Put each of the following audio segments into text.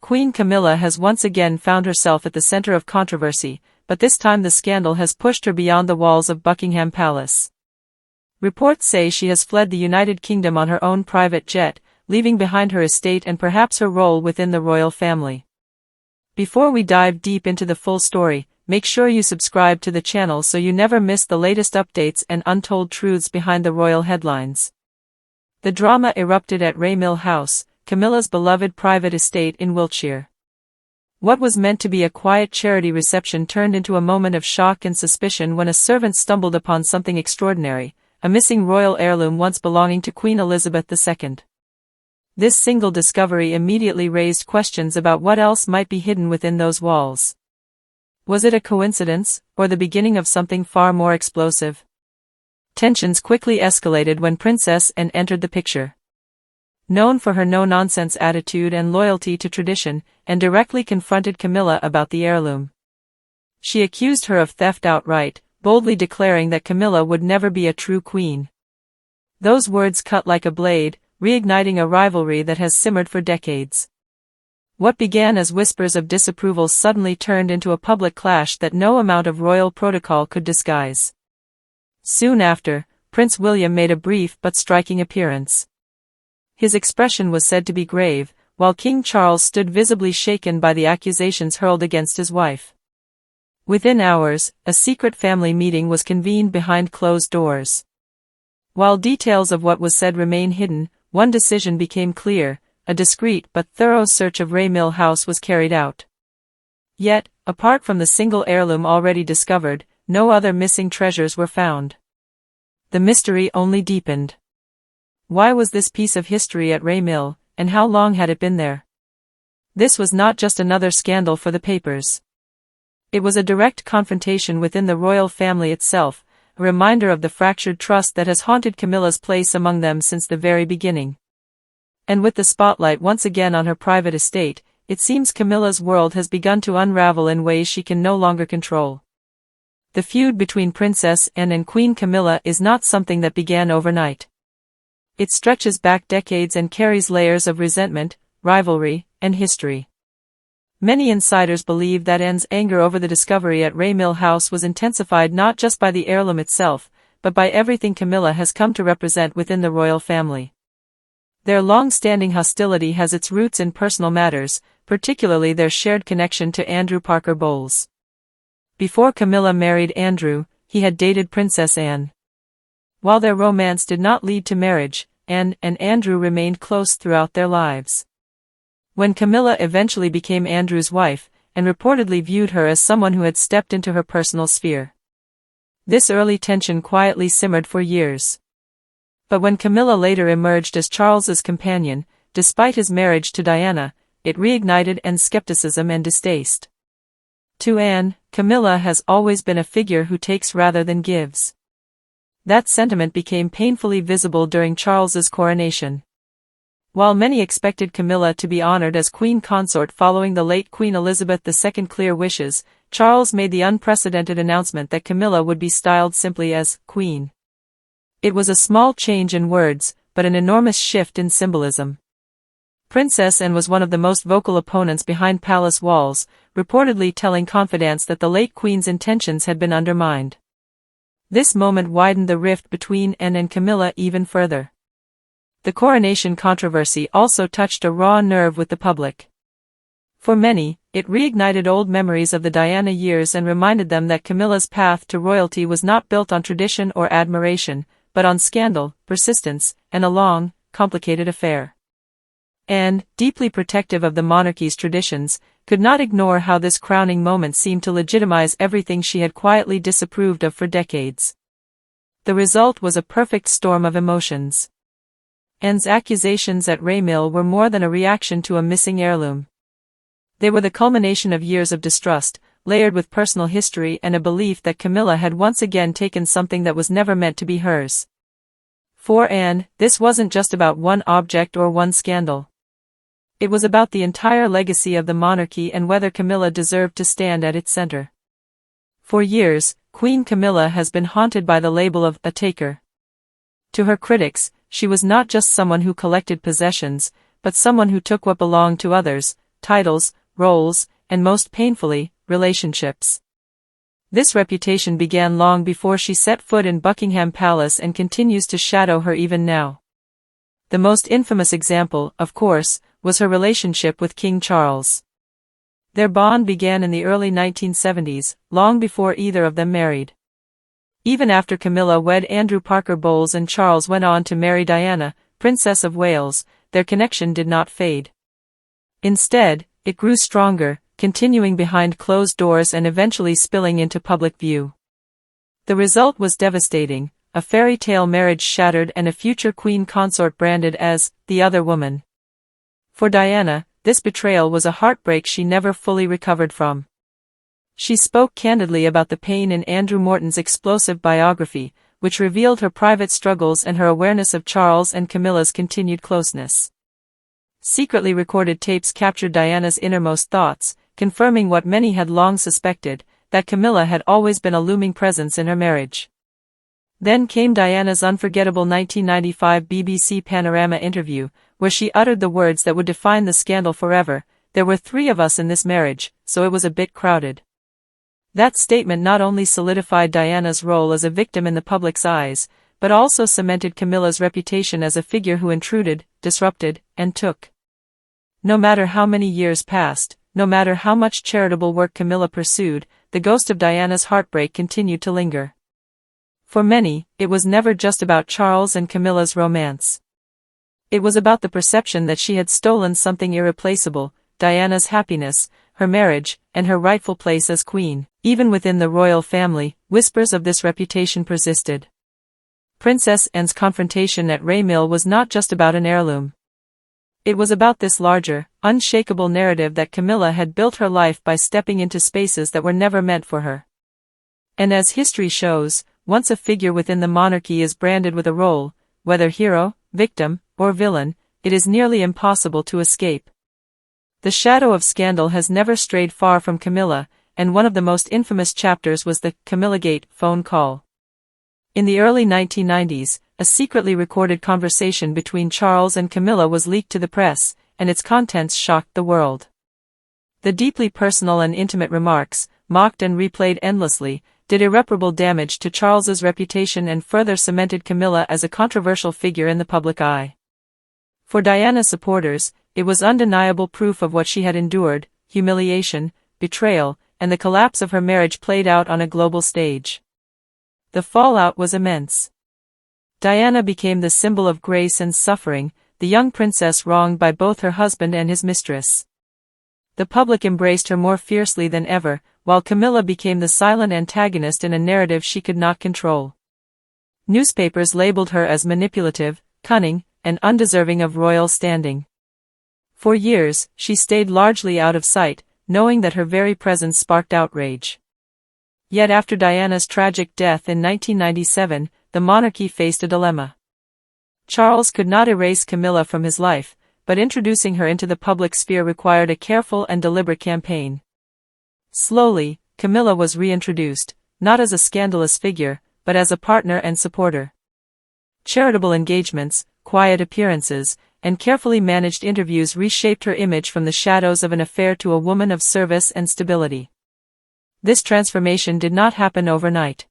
Queen Camilla has once again found herself at the center of controversy, but this time the scandal has pushed her beyond the walls of Buckingham Palace. Reports say she has fled the United Kingdom on her own private jet, leaving behind her estate and perhaps her role within the royal family. Before we dive deep into the full story, make sure you subscribe to the channel so you never miss the latest updates and untold truths behind the royal headlines. The drama erupted at Raymill House, Camilla's beloved private estate in Wiltshire. What was meant to be a quiet charity reception turned into a moment of shock and suspicion when a servant stumbled upon something extraordinary, a missing royal heirloom once belonging to Queen Elizabeth II. This single discovery immediately raised questions about what else might be hidden within those walls. Was it a coincidence, or the beginning of something far more explosive? Tensions quickly escalated when Princess Anne entered the picture. Known for her no-nonsense attitude and loyalty to tradition, Anne directly confronted Camilla about the heirloom. She accused her of theft outright, boldly declaring that Camilla would never be a true queen. Those words cut like a blade, reigniting a rivalry that has simmered for decades. What began as whispers of disapproval suddenly turned into a public clash that no amount of royal protocol could disguise. Soon after, Prince William made a brief but striking appearance. His expression was said to be grave, while King Charles stood visibly shaken by the accusations hurled against his wife. Within hours, a secret family meeting was convened behind closed doors. While details of what was said remain hidden, one decision became clear: a discreet but thorough search of Raymill House was carried out. Yet, apart from the single heirloom already discovered, no other missing treasures were found. The mystery only deepened. Why was this piece of history at Raymill, and how long had it been there? This was not just another scandal for the papers. It was a direct confrontation within the royal family itself, a reminder of the fractured trust that has haunted Camilla's place among them since the very beginning. And with the spotlight once again on her private estate, it seems Camilla's world has begun to unravel in ways she can no longer control. The feud between Princess Anne and Queen Camilla is not something that began overnight. It stretches back decades and carries layers of resentment, rivalry, and history. Many insiders believe that Anne's anger over the discovery at Raymill House was intensified not just by the heirloom itself, but by everything Camilla has come to represent within the royal family. Their long-standing hostility has its roots in personal matters, particularly their shared connection to Andrew Parker Bowles. Before Camilla married Andrew, he had dated Princess Anne. While their romance did not lead to marriage, Anne and Andrew remained close throughout their lives. When Camilla eventually became Andrew's wife, Anne reportedly viewed her as someone who had stepped into her personal sphere. This early tension quietly simmered for years. But when Camilla later emerged as Charles's companion, despite his marriage to Diana, it reignited Anne's skepticism and distaste. To Anne, Camilla has always been a figure who takes rather than gives. That sentiment became painfully visible during Charles's coronation. While many expected Camilla to be honored as queen consort following the late Queen Elizabeth II's clear wishes, Charles made the unprecedented announcement that Camilla would be styled simply as Queen. It was a small change in words, but an enormous shift in symbolism. Princess Anne was one of the most vocal opponents behind palace walls, reportedly telling confidants that the late Queen's intentions had been undermined. This moment widened the rift between Anne and Camilla even further. The coronation controversy also touched a raw nerve with the public. For many, it reignited old memories of the Diana years and reminded them that Camilla's path to royalty was not built on tradition or admiration, but on scandal, persistence, and a long, complicated affair. Anne, deeply protective of the monarchy's traditions, could not ignore how this crowning moment seemed to legitimize everything she had quietly disapproved of for decades. The result was a perfect storm of emotions. Anne's accusations at Raymill were more than a reaction to a missing heirloom. They were the culmination of years of distrust, layered with personal history and a belief that Camilla had once again taken something that was never meant to be hers. For Anne, this wasn't just about one object or one scandal. It was about the entire legacy of the monarchy and whether Camilla deserved to stand at its center. For years, Queen Camilla has been haunted by the label of a taker. To her critics, she was not just someone who collected possessions, but someone who took what belonged to others, titles, roles, and most painfully, relationships. This reputation began long before she set foot in Buckingham Palace and continues to shadow her even now. The most infamous example, of course, was her relationship with King Charles. Their bond began in the early 1970s, long before either of them married. Even after Camilla wed Andrew Parker Bowles and Charles went on to marry Diana, Princess of Wales, their connection did not fade. Instead, it grew stronger, continuing behind closed doors and eventually spilling into public view. The result was devastating, a fairy tale marriage shattered and a future queen consort branded as the other woman. For Diana, this betrayal was a heartbreak she never fully recovered from. She spoke candidly about the pain in Andrew Morton's explosive biography, which revealed her private struggles and her awareness of Charles and Camilla's continued closeness. Secretly recorded tapes captured Diana's innermost thoughts, confirming what many had long suspected, that Camilla had always been a looming presence in her marriage. Then came Diana's unforgettable 1995 BBC Panorama interview, where she uttered the words that would define the scandal forever: "There were 3 of us in this marriage, so it was a bit crowded." That statement not only solidified Diana's role as a victim in the public's eyes, but also cemented Camilla's reputation as a figure who intruded, disrupted, and took. No matter how many years passed, no matter how much charitable work Camilla pursued, the ghost of Diana's heartbreak continued to linger. For many, it was never just about Charles and Camilla's romance. It was about the perception that she had stolen something irreplaceable: Diana's happiness, her marriage, and her rightful place as queen. Even within the royal family, whispers of this reputation persisted. Princess Anne's confrontation at Raymill was not just about an heirloom. It was about this larger, unshakable narrative that Camilla had built her life by stepping into spaces that were never meant for her. And as history shows, once a figure within the monarchy is branded with a role, whether hero, victim, or villain, it is nearly impossible to escape. The shadow of scandal has never strayed far from Camilla, and one of the most infamous chapters was the Camillagate phone call. In the early 1990s, a secretly recorded conversation between Charles and Camilla was leaked to the press, and its contents shocked the world. The deeply personal and intimate remarks, mocked and replayed endlessly, did irreparable damage to Charles's reputation and further cemented Camilla as a controversial figure in the public eye. For Diana's supporters, it was undeniable proof of what she had endured: humiliation, betrayal, and the collapse of her marriage played out on a global stage. The fallout was immense. Diana became the symbol of grace and suffering, the young princess wronged by both her husband and his mistress. The public embraced her more fiercely than ever, while Camilla became the silent antagonist in a narrative she could not control. Newspapers labeled her as manipulative, cunning, and undeserving of royal standing. For years, she stayed largely out of sight, knowing that her very presence sparked outrage. Yet after Diana's tragic death in 1997, the monarchy faced a dilemma. Charles could not erase Camilla from his life, but introducing her into the public sphere required a careful and deliberate campaign. Slowly, Camilla was reintroduced, not as a scandalous figure, but as a partner and supporter. Charitable engagements, quiet appearances, and carefully managed interviews reshaped her image from the shadows of an affair to a woman of service and stability. This transformation did not happen overnight.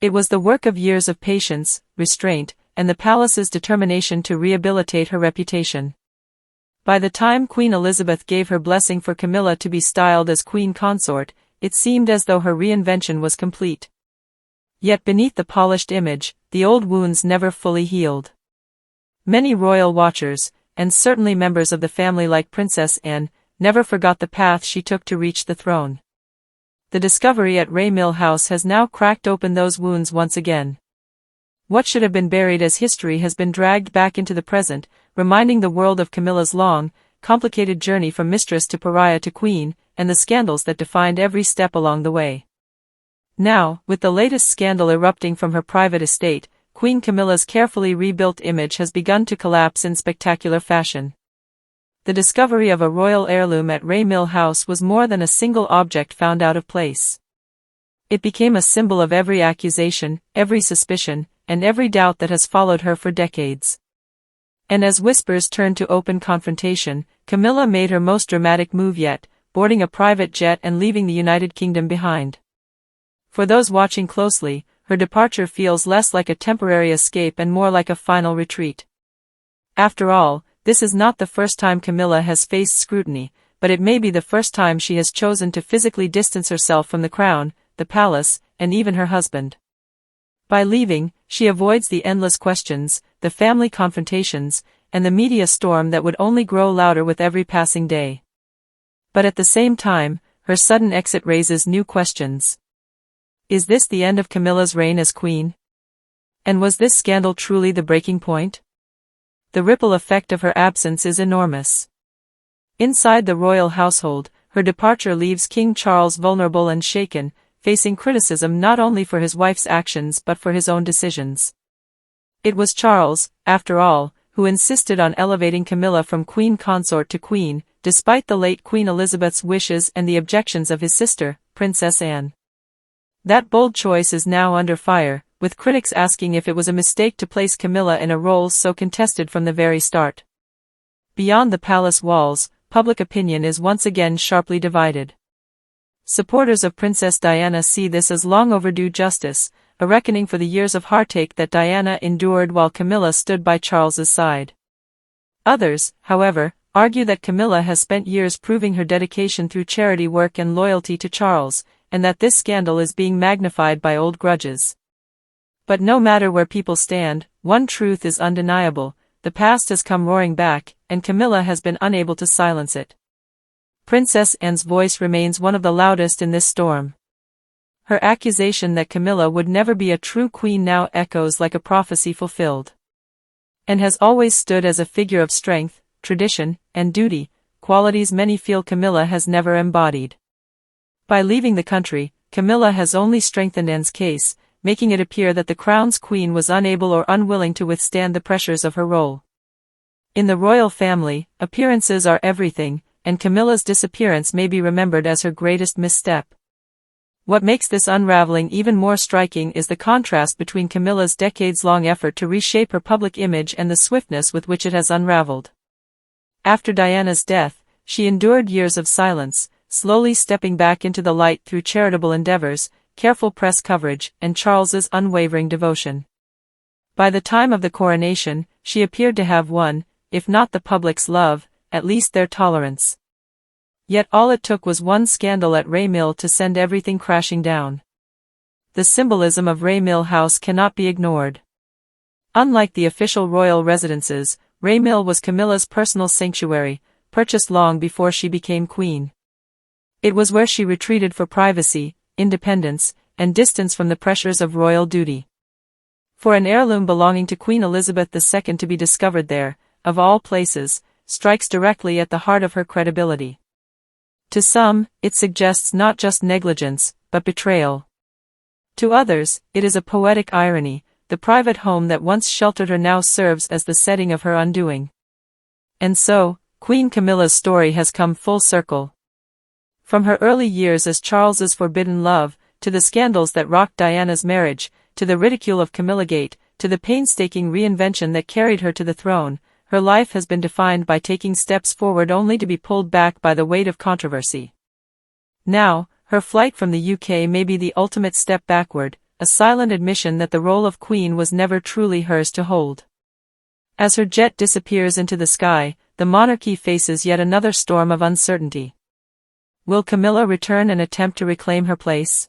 It was the work of years of patience, restraint, and the palace's determination to rehabilitate her reputation. By the time Queen Elizabeth gave her blessing for Camilla to be styled as queen consort, it seemed as though her reinvention was complete. Yet beneath the polished image, the old wounds never fully healed. Many royal watchers, and certainly members of the family like Princess Anne, never forgot the path she took to reach the throne. The discovery at Raymill House has now cracked open those wounds once again. What should have been buried as history has been dragged back into the present, reminding the world of Camilla's long, complicated journey from mistress to pariah to queen, and the scandals that defined every step along the way. Now, with the latest scandal erupting from her private estate, Queen Camilla's carefully rebuilt image has begun to collapse in spectacular fashion. The discovery of a royal heirloom at Raymill House was more than a single object found out of place. It became a symbol of every accusation, every suspicion, and every doubt that has followed her for decades. And as whispers turned to open confrontation, Camilla made her most dramatic move yet, boarding a private jet and leaving the United Kingdom behind. For those watching closely, her departure feels less like a temporary escape and more like a final retreat. After all, this is not the first time Camilla has faced scrutiny, but it may be the first time she has chosen to physically distance herself from the crown, the palace, and even her husband. By leaving, she avoids the endless questions, the family confrontations, and the media storm that would only grow louder with every passing day. But at the same time, her sudden exit raises new questions. Is this the end of Camilla's reign as queen? And was this scandal truly the breaking point? The ripple effect of her absence is enormous. Inside the royal household, her departure leaves King Charles vulnerable and shaken, facing criticism not only for his wife's actions but for his own decisions. It was Charles, after all, who insisted on elevating Camilla from queen consort to queen, despite the late Queen Elizabeth's wishes and the objections of his sister, Princess Anne. That bold choice is now under fire, with critics asking if it was a mistake to place Camilla in a role so contested from the very start. Beyond the palace walls, public opinion is once again sharply divided. Supporters of Princess Diana see this as long overdue justice, a reckoning for the years of heartache that Diana endured while Camilla stood by Charles's side. Others, however, argue that Camilla has spent years proving her dedication through charity work and loyalty to Charles, and that this scandal is being magnified by old grudges. But no matter where people stand, one truth is undeniable: the past has come roaring back, and Camilla has been unable to silence it. Princess Anne's voice remains one of the loudest in this storm. Her accusation that Camilla would never be a true queen now echoes like a prophecy fulfilled. And has always stood as a figure of strength, tradition, and duty, qualities many feel Camilla has never embodied. By leaving the country, Camilla has only strengthened Anne's case, making it appear that the crown's queen was unable or unwilling to withstand the pressures of her role. In the royal family, appearances are everything, and Camilla's disappearance may be remembered as her greatest misstep. What makes this unraveling even more striking is the contrast between Camilla's decades-long effort to reshape her public image and the swiftness with which it has unraveled. After Diana's death, she endured years of silence, slowly stepping back into the light through charitable endeavors, careful press coverage, and Charles's unwavering devotion. By the time of the coronation, she appeared to have won, if not the public's love, at least their tolerance. Yet all it took was one scandal at Mill to send everything crashing down. The symbolism of Mill House cannot be ignored. Unlike the official royal residences, Mill was Camilla's personal sanctuary, purchased long before she became queen. It was where she retreated for privacy, independence, and distance from the pressures of royal duty. For an heirloom belonging to Queen Elizabeth II to be discovered there, of all places, strikes directly at the heart of her credibility. To some, it suggests not just negligence, but betrayal. To others, it is a poetic irony: the private home that once sheltered her now serves as the setting of her undoing. And so, Queen Camilla's story has come full circle. From her early years as Charles's forbidden love, to the scandals that rocked Diana's marriage, to the ridicule of Camillagate, to the painstaking reinvention that carried her to the throne, her life has been defined by taking steps forward only to be pulled back by the weight of controversy. Now, her flight from the UK may be the ultimate step backward, a silent admission that the role of queen was never truly hers to hold. As her jet disappears into the sky, the monarchy faces yet another storm of uncertainty. Will Camilla return and attempt to reclaim her place?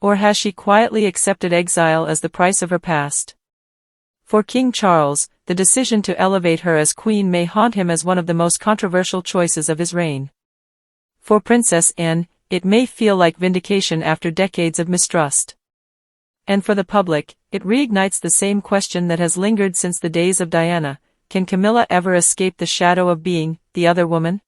Or has she quietly accepted exile as the price of her past? For King Charles, the decision to elevate her as queen may haunt him as one of the most controversial choices of his reign. For Princess Anne, it may feel like vindication after decades of mistrust. And for the public, it reignites the same question that has lingered since the days of Diana: can Camilla ever escape the shadow of being the other woman?